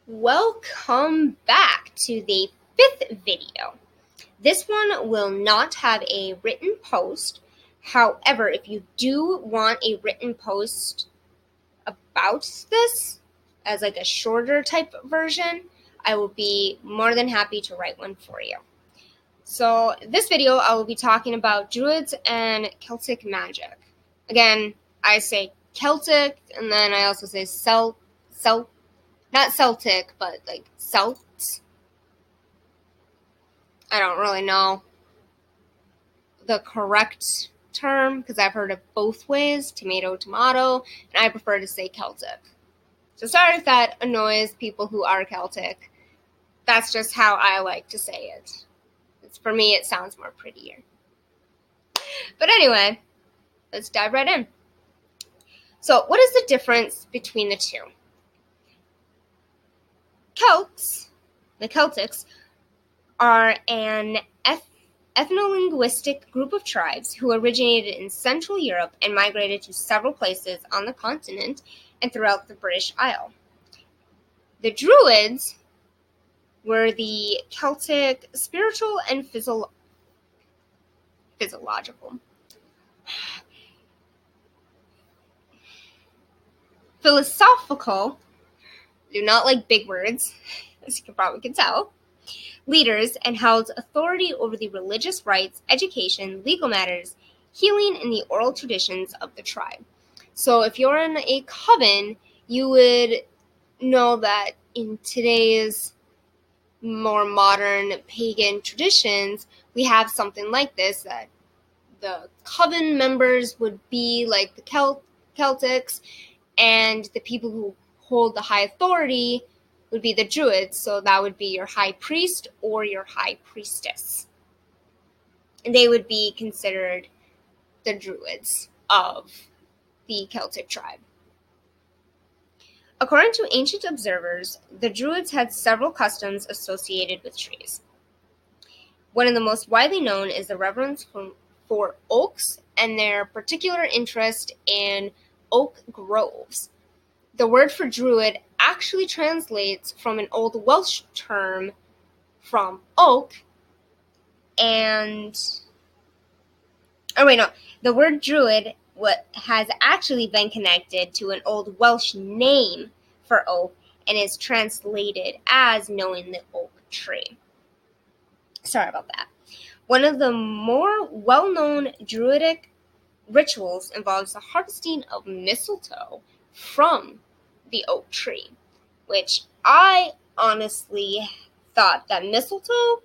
Welcome back to the 5th video. This one will not have a written post. However, if you do want a written post about this as like a shorter type version, I will be more than happy to write one for you. So this video, I will be talking about Druids and Celtic Magic. Again, I say Celtic, and then I also say not Celtic, but like Celts. I don't really know the correct term because I've heard it both ways, tomato, tomato, and I prefer to say Celtic. So sorry if that annoys people who are Celtic. That's just how I like to say it. For me, it sounds more prettier. But anyway, let's dive right in. So what is the difference between the two? The Celtics, are an ethno-linguistic group of tribes who originated in Central Europe and migrated to several places on the continent and throughout the British Isle. The Druids were the Celtic spiritual and philosophical, do not like big words, as you probably can tell, leaders and held authority over the religious rites, education, legal matters, healing, and the oral traditions of the tribe. So if you're in a coven, you would know that in today's more modern pagan traditions, we have something like this, that the coven members would be like the Celtics, and the people who hold the high authority would be the Druids, so that would be your high priest or your high priestess. And they would be considered the Druids of the Celtic tribe. According to ancient observers, the Druids had several customs associated with trees. One of the most widely known is the reverence for oaks and their particular interest in oak groves. The word for druid actually translates from an Old Welsh term from oak, the word druid has actually been connected to an Old Welsh name for oak and is translated as knowing the oak tree. Sorry about that. One of the more well-known druidic rituals involves the harvesting of mistletoe from the oak tree, which I honestly thought that mistletoe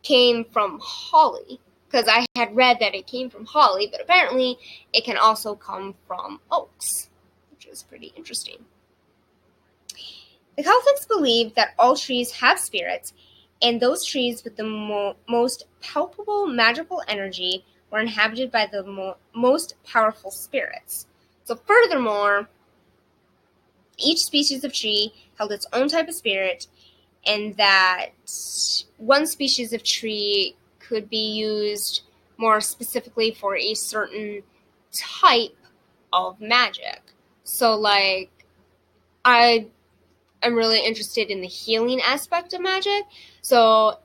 came from holly, because I had read that it came from holly, but apparently it can also come from oaks, which is pretty interesting. The Celtics believed that all trees have spirits, and those trees with the most palpable magical energy were inhabited by the most powerful spirits. So furthermore, each species of tree held its own type of spirit, and that one species of tree could be used more specifically for a certain type of magic. So, like, I am really interested in the healing aspect of magic, so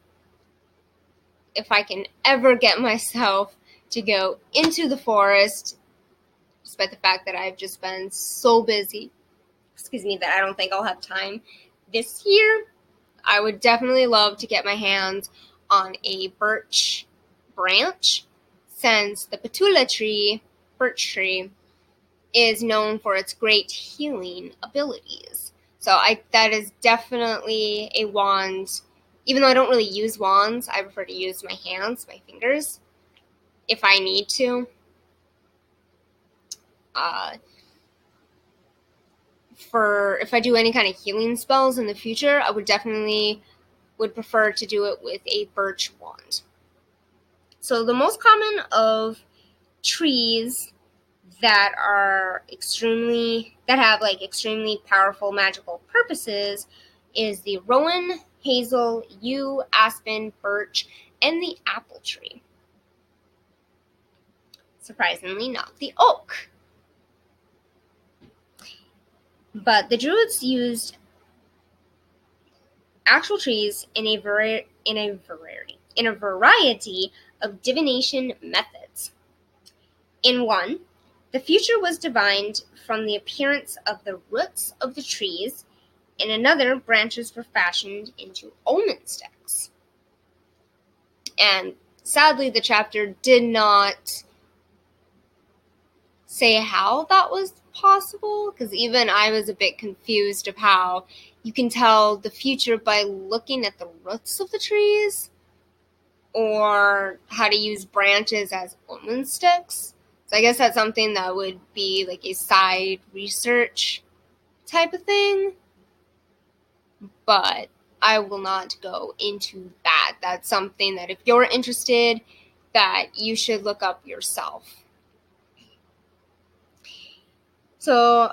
if I can ever get myself to go into the forest, despite the fact that I've just been so busy, that I don't think I'll have time this year, I would definitely love to get my hands on a birch branch, since the birch tree, is known for its great healing abilities. So that is definitely a wand. Even though I don't really use wands, I prefer to use my hands, my fingers, if I need to. If I do any kind of healing spells in the future, I would prefer to do it with a birch wand. So the most common of trees that have like extremely powerful magical purposes is the rowan, hazel, yew, aspen, birch, and the apple tree. Surprisingly, not the oak. But the Druids used actual trees in a variety of divination methods. In one, the future was divined from the appearance of the roots of the trees. In another, branches were fashioned into omen sticks. And sadly, the chapter did not say how that was possible, because even I was a bit confused of how you can tell the future by looking at the roots of the trees, or how to use branches as omen sticks. So I guess that's something that would be like a side research type of thing, but I will not go into that. That's something that if you're interested, that you should look up yourself. So,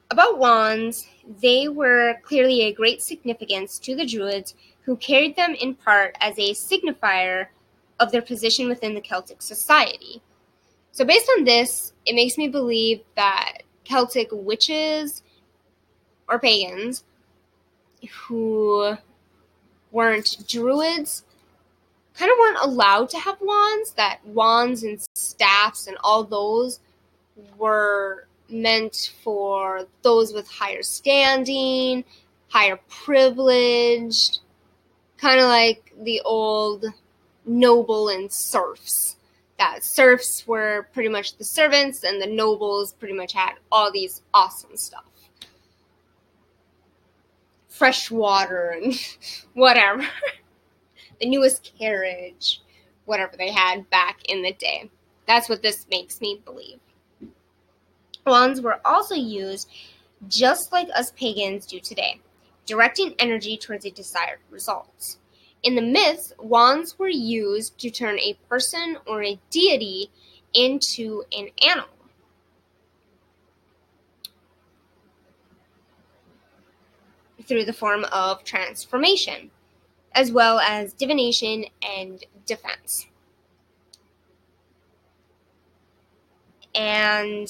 about wands, they were clearly a great significance to the Druids, who carried them in part as a signifier of their position within the Celtic society. So based on this, it makes me believe that Celtic witches or pagans who weren't Druids kind of weren't allowed to have wands, that wands and staffs and all those were meant for those with higher standing, higher privilege, kind of like the old noble and serfs. That serfs were pretty much the servants, and the nobles pretty much had all these awesome stuff. Fresh water and whatever. The newest carriage, whatever they had back in the day. That's what this makes me believe. Wands were also used just like us pagans do today, directing energy towards a desired result. In the myths, wands were used to turn a person or a deity into an animal. Through the form of transformation, as well as divination and defense. And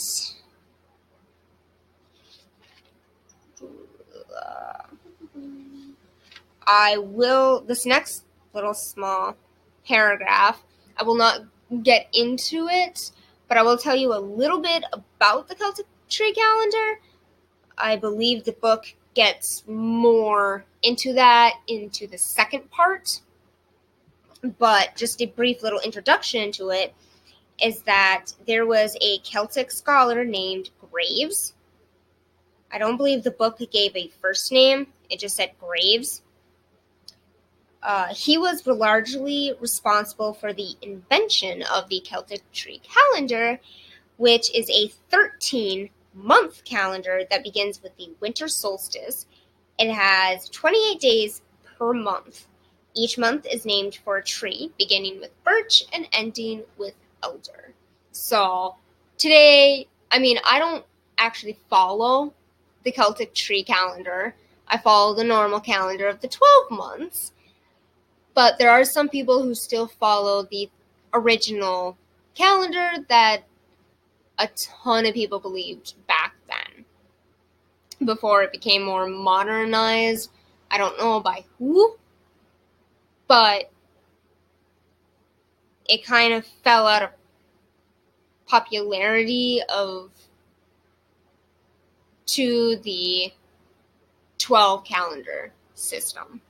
this next little small paragraph, I will not get into it, but I will tell you a little bit about the Celtic tree calendar. I believe the book gets more into that into the second part, but just a brief little introduction to it is that there was a Celtic scholar named Graves. I don't believe the book gave a first name, it just said Graves. He was largely responsible for the invention of the Celtic tree calendar, which is a 13-month calendar that begins with the winter solstice. It has 28 days per month. Each month is named for a tree, beginning with birch and ending with elder. So today, I don't actually follow the Celtic tree calendar. I follow the normal calendar of the 12 months. But there are some people who still follow the original calendar that a ton of people believed back then, before it became more modernized. I don't know by who, but it kind of fell out of popularity to the 12 calendar system.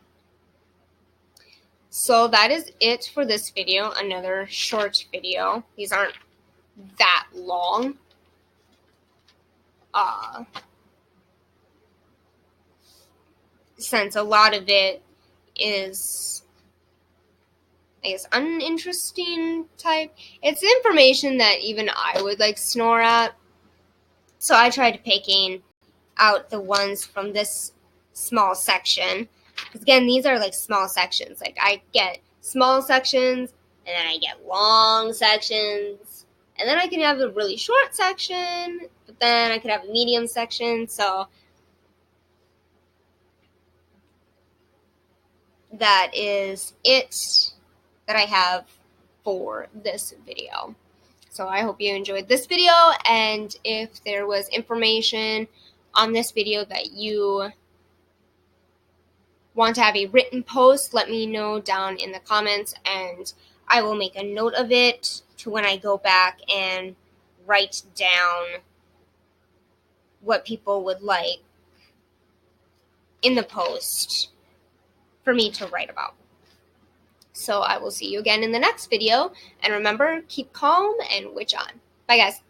So that is it for this video. Another short video. These aren't that long. Since a lot of it is, I guess, uninteresting type. It's information that even I would snore at. So I tried picking out the ones from this small section. Because again, these are small sections. I get small sections, and then I get long sections, and then I can have a really short section, but then I could have a medium section. So that is it that I have for this video. So I hope you enjoyed this video, and if there was information on this video that you want to have a written post, let me know down in the comments, and I will make a note of it to when I go back and write down what people would like in the post for me to write about. So I will see you again in the next video, and remember, keep calm and witch on. Bye guys.